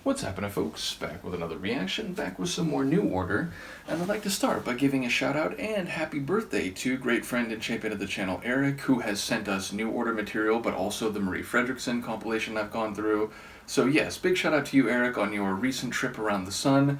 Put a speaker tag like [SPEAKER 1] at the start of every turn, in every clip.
[SPEAKER 1] What's happening, folks? Back with another reaction, back with some more New Order, and I'd like to start by giving a shout out and happy birthday to great friend and champion of the channel, Erik, who has sent us New Order material, but also the Marie Fredriksson compilation I've gone through. So yes, big shout out to you, Erik, on your recent trip around the sun.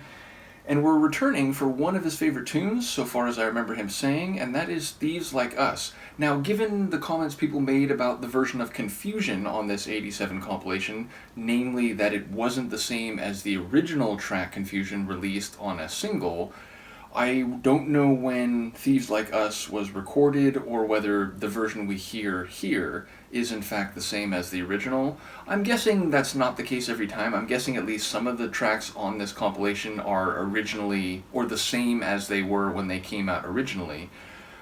[SPEAKER 1] And we're returning for one of his favorite tunes, so far as I remember him saying, and that is Thieves Like Us. Now, given the comments people made about the version of Confusion on this 87 compilation, namely that it wasn't the same as the original track Confusion released on a single, I don't know when Thieves Like Us was recorded or whether the version we hear here is in fact the same as the original. I'm guessing that's not the case every time. I'm guessing at least some of the tracks on this compilation are originally or the same as they were when they came out originally.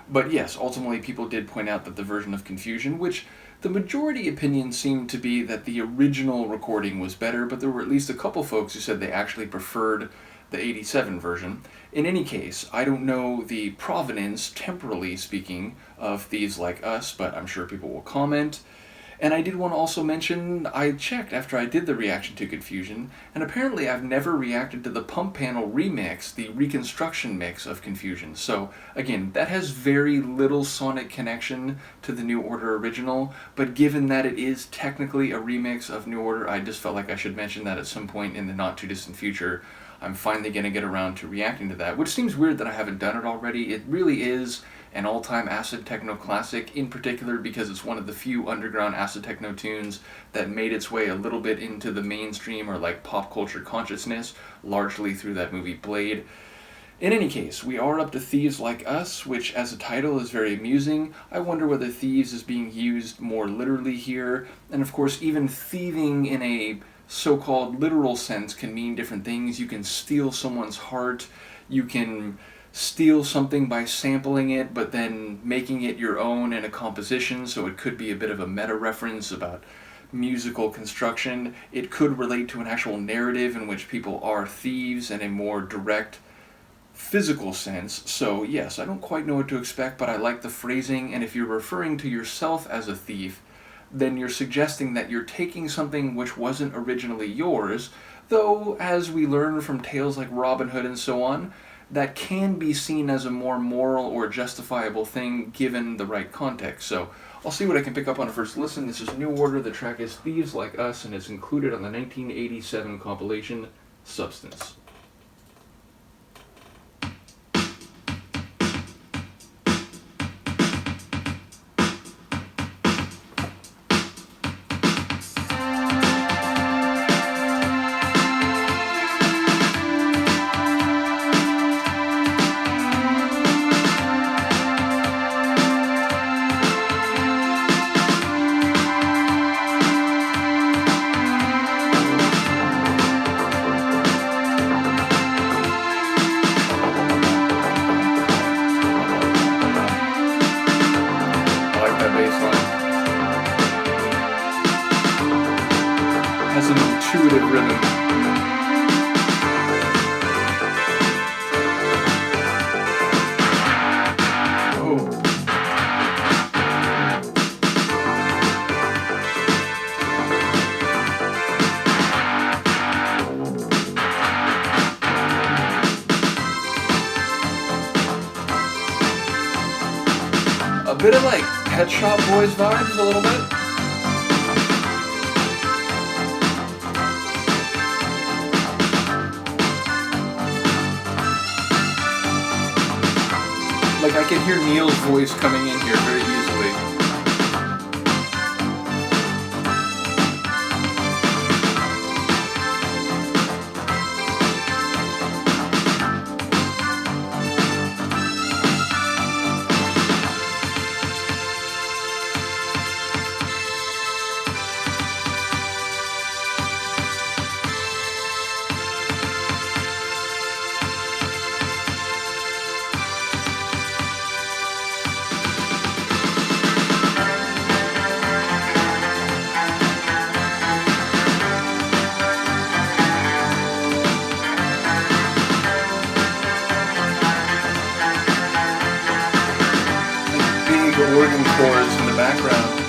[SPEAKER 1] But yes, ultimately people did point out that the version of Confusion, which the majority opinion seemed to be that the original recording was better, but there were at least a couple folks who said they actually preferred the 87 version. In any case, I don't know the provenance, temporally speaking, of Thieves Like Us, but I'm sure people will comment. And I did want to also mention, I checked after I did the reaction to Confusion, and apparently I've never reacted to the Pump Panel remix, the reconstruction mix of Confusion. So, again, that has very little sonic connection to the New Order original, but given that it is technically a remix of New Order, I just felt like I should mention that at some point in the not-too-distant future. I'm finally going to get around to reacting to that, which seems weird that I haven't done it already. It really is an all-time acid techno classic, in particular because it's one of the few underground acid techno tunes that made its way a little bit into the mainstream or like pop culture consciousness, largely through that movie Blade. In any case, we are up to Thieves Like Us, which as a title is very amusing. I wonder whether thieves is being used more literally here, and of course even thieving in a so-called literal sense can mean different things. You can steal someone's heart, you can steal something by sampling it, but then making it your own in a composition, so it could be a bit of a meta reference about musical construction. It could relate to an actual narrative in which people are thieves in a more direct physical sense. So yes, I don't quite know what to expect, but I like the phrasing, and if you're referring to yourself as a thief, then you're suggesting that you're taking something which wasn't originally yours, though, as we learn from tales like Robin Hood and so on, that can be seen as a more moral or justifiable thing given the right context. So I'll see what I can pick up on a first listen. This is New Order, the track is Thieves Like Us, and it's included on the 1987 compilation Substance. Has an intuitive rhythm. Oh. A bit of like Pet Shop Boys vibes a little bit. Like, I can hear Neil's voice coming in here very easily. organ chords in the background.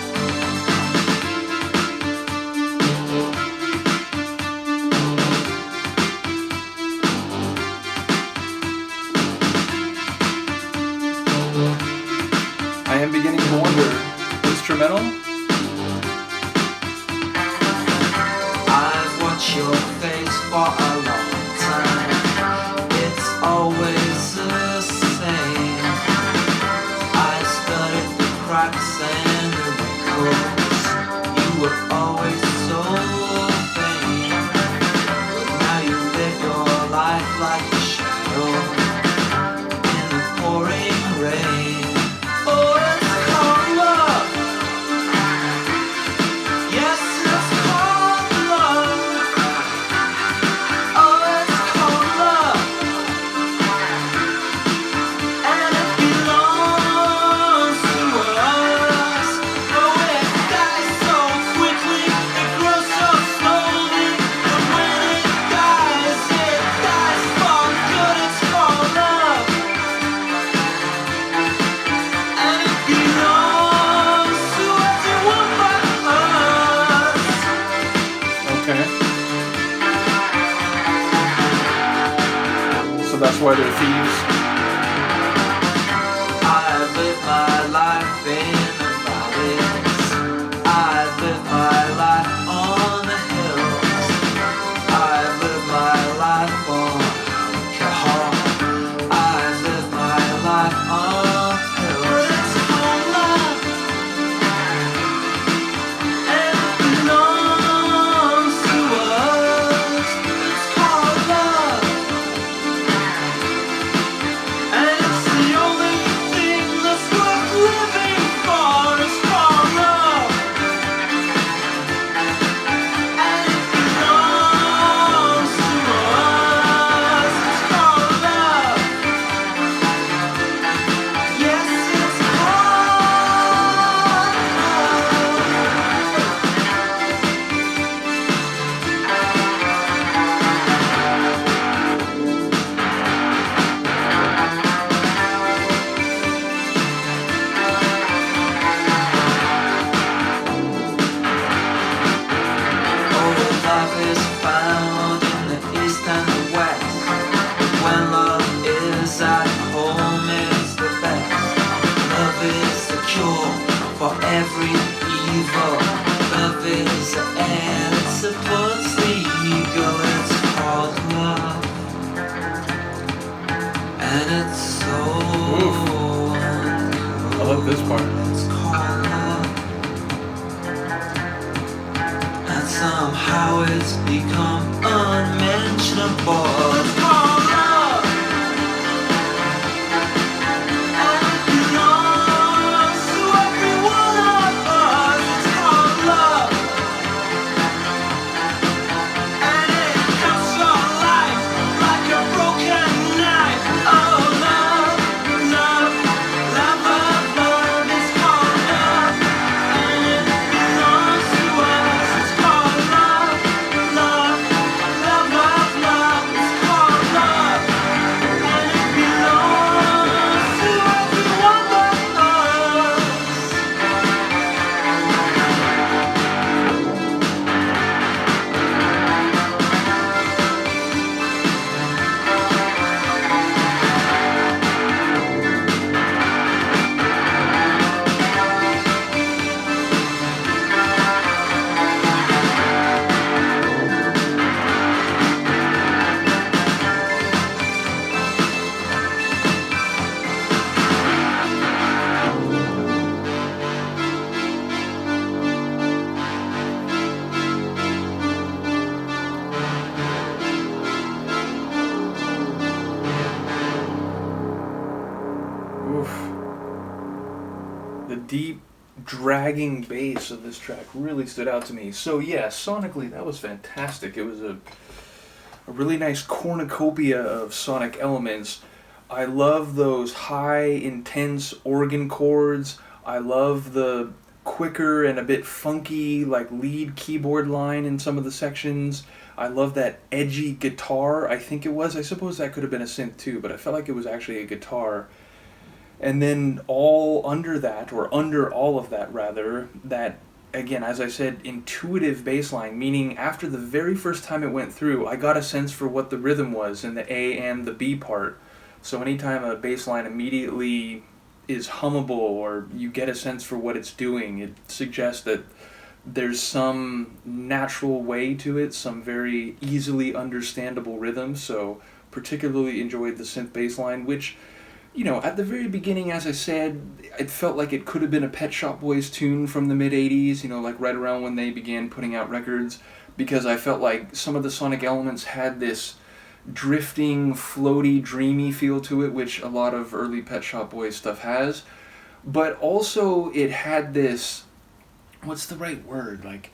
[SPEAKER 2] your face for a long time. It's always the same. I studied the cracks and the wrinkles. You were always so vain. But now you live your life like a shadow in the pouring rain. Oh, it's called love. Yes, it's called love. Oh, it's called love. And it belongs to us. Oh, it dies so quickly, it grows so slowly. But when it dies for good. It's called love. And it belongs to everyone but us.
[SPEAKER 1] Okay. So that's why they're thieves.
[SPEAKER 2] I live my life in the valleys. I live my life on the hills. I live my life on alcohol. I live my life on pills. It's called love. And it belongs to us. It's called love. And it's the only thing that's worth living for. It's called love. And it belongs to us. It's called love. Yes, it's called love is found in the east and the west. When love is at home, it's the best. Love is the cure for every evil. Love is the air that supports the ego. It's called love. And it's so
[SPEAKER 1] I love this part.
[SPEAKER 2] It's called love. And somehow it's become unmentionable. It's called love. And it belongs to every one of us. It's called love. And it cuts your life like a broken knife. Oh, love, love, love, love, love. It's called love. And it belongs to us. It's called love, love, love, love, love. It's called love. And it belongs to everyone but us.
[SPEAKER 1] Oof. The deep, dragging bass of this track really stood out to me. So yeah, sonically, that was fantastic. It was a really nice cornucopia of sonic elements. I love those high, intense organ chords. I love the quicker and a bit funky, like lead keyboard line in some of the sections. I love that edgy guitar, I think it was. I suppose that could have been a synth too, but I felt like it was actually a guitar. And then all under that, or under all of that rather, that, again, as I said, intuitive bass line, meaning after the very first time it went through, I got a sense for what the rhythm was in the A and the B part. So anytime a bass line immediately is hummable, or you get a sense for what it's doing, it suggests that There's some natural way to it, some very easily understandable rhythms, so particularly enjoyed the synth bass line, which, at the very beginning, as I said, it felt like it could have been a Pet Shop Boys tune from the mid-'80s, like right around when they began putting out records, because I felt like some of the sonic elements had this drifting, floaty, dreamy feel to it, which a lot of early Pet Shop Boys stuff has. But also it had this, what's the right word? Like,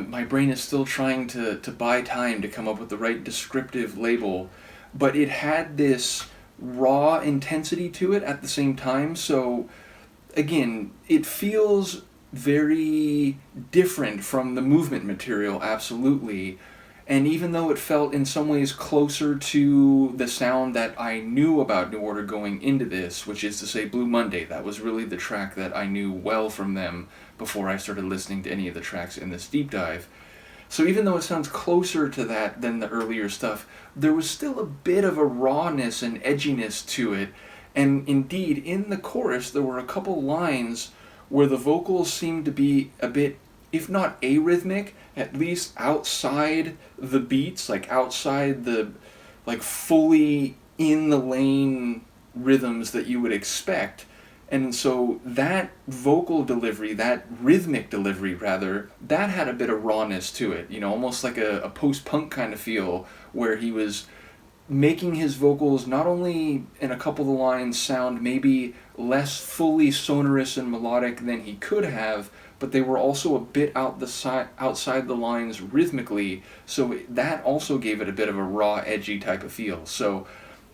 [SPEAKER 1] my brain is still trying to buy time to come up with the right descriptive label, but it had this raw intensity to it at the same time. So again, it feels very different from the movement material, absolutely. And even though it felt in some ways closer to the sound that I knew about New Order going into this, which is to say Blue Monday, that was really the track that I knew well from them before I started listening to any of the tracks in this deep dive. So even though it sounds closer to that than the earlier stuff, there was still a bit of a rawness and edginess to it. And indeed, in the chorus, there were a couple lines where the vocals seemed to be a bit, if not arrhythmic, at least outside the beats, like outside the, like fully in the lane rhythms that you would expect. And so that vocal delivery, that rhythmic delivery rather, that had a bit of rawness to it, almost like a post-punk kind of feel, where he was making his vocals not only in a couple of the lines sound maybe less fully sonorous and melodic than he could have, but they were also a bit outside the lines rhythmically, so that also gave it a bit of a raw, edgy type of feel. So,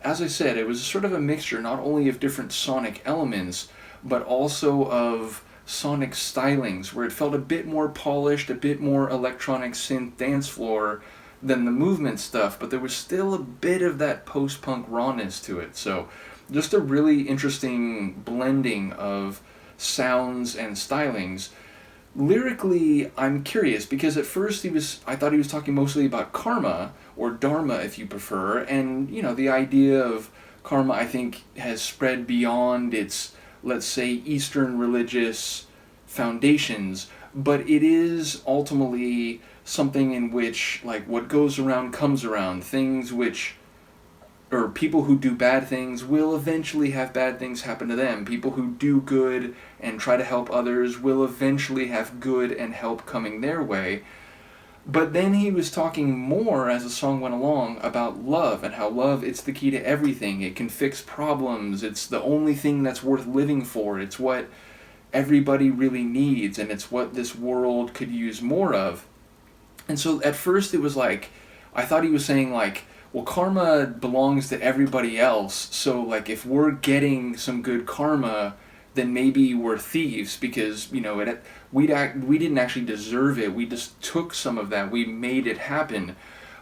[SPEAKER 1] as I said, it was sort of a mixture not only of different sonic elements, but also of sonic stylings, where it felt a bit more polished, a bit more electronic synth dance floor than the movement stuff, but there was still a bit of that post-punk rawness to it. So, just a really interesting blending of sounds and stylings. Lyrically, I'm curious, because at first I thought he was talking mostly about karma, or dharma if you prefer, and, the idea of karma, I think, has spread beyond its, let's say, Eastern religious foundations, but it is ultimately something in which, like, what goes around comes around, things which, or people who do bad things will eventually have bad things happen to them. People who do good and try to help others will eventually have good and help coming their way. But then he was talking more as the song went along about love, and how love, it's the key to everything. It can fix problems. It's the only thing that's worth living for. It's what everybody really needs, and it's what this world could use more of. And so at first it was like, I thought he was saying like, well, karma belongs to everybody else, so like if we're getting some good karma, then maybe we're thieves, because we didn't actually deserve it. We just took some of that. We made it happen.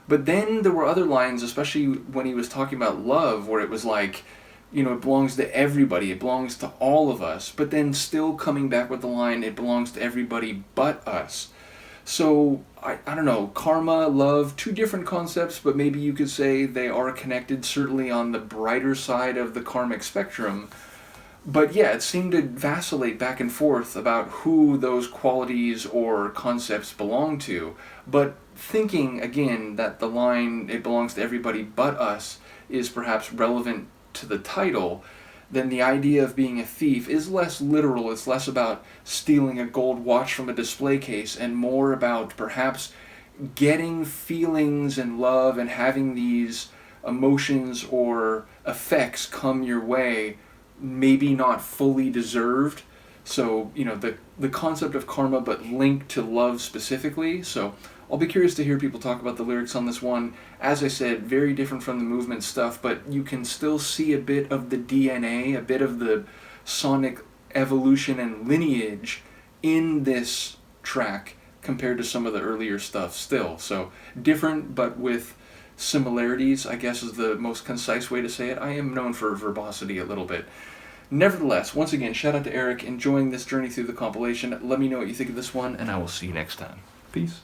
[SPEAKER 1] But then there were other lines, especially when he was talking about love, where it was like, it belongs to everybody. It belongs to all of us. But then still coming back with the line, it belongs to everybody but us. So, I don't know, karma, love, two different concepts, but maybe you could say they are connected, certainly on the brighter side of the karmic spectrum. But yeah, it seemed to vacillate back and forth about who those qualities or concepts belong to. But thinking, again, that the line, it belongs to everybody but us, is perhaps relevant to the title, then the idea of being a thief is less literal. It's less about stealing a gold watch from a display case, and more about perhaps getting feelings and love and having these emotions or effects come your way, maybe not fully deserved. So, the concept of karma, but linked to love specifically. So I'll be curious to hear people talk about the lyrics on this one. As I said, very different from the movement stuff, but you can still see a bit of the DNA, a bit of the sonic evolution and lineage in this track compared to some of the earlier stuff still. So different, but with similarities, I guess is the most concise way to say it. I am known for verbosity a little bit. Nevertheless, once again, shout out to Erik, enjoying this journey through the compilation. Let me know what you think of this one, and I will see you next time. Peace.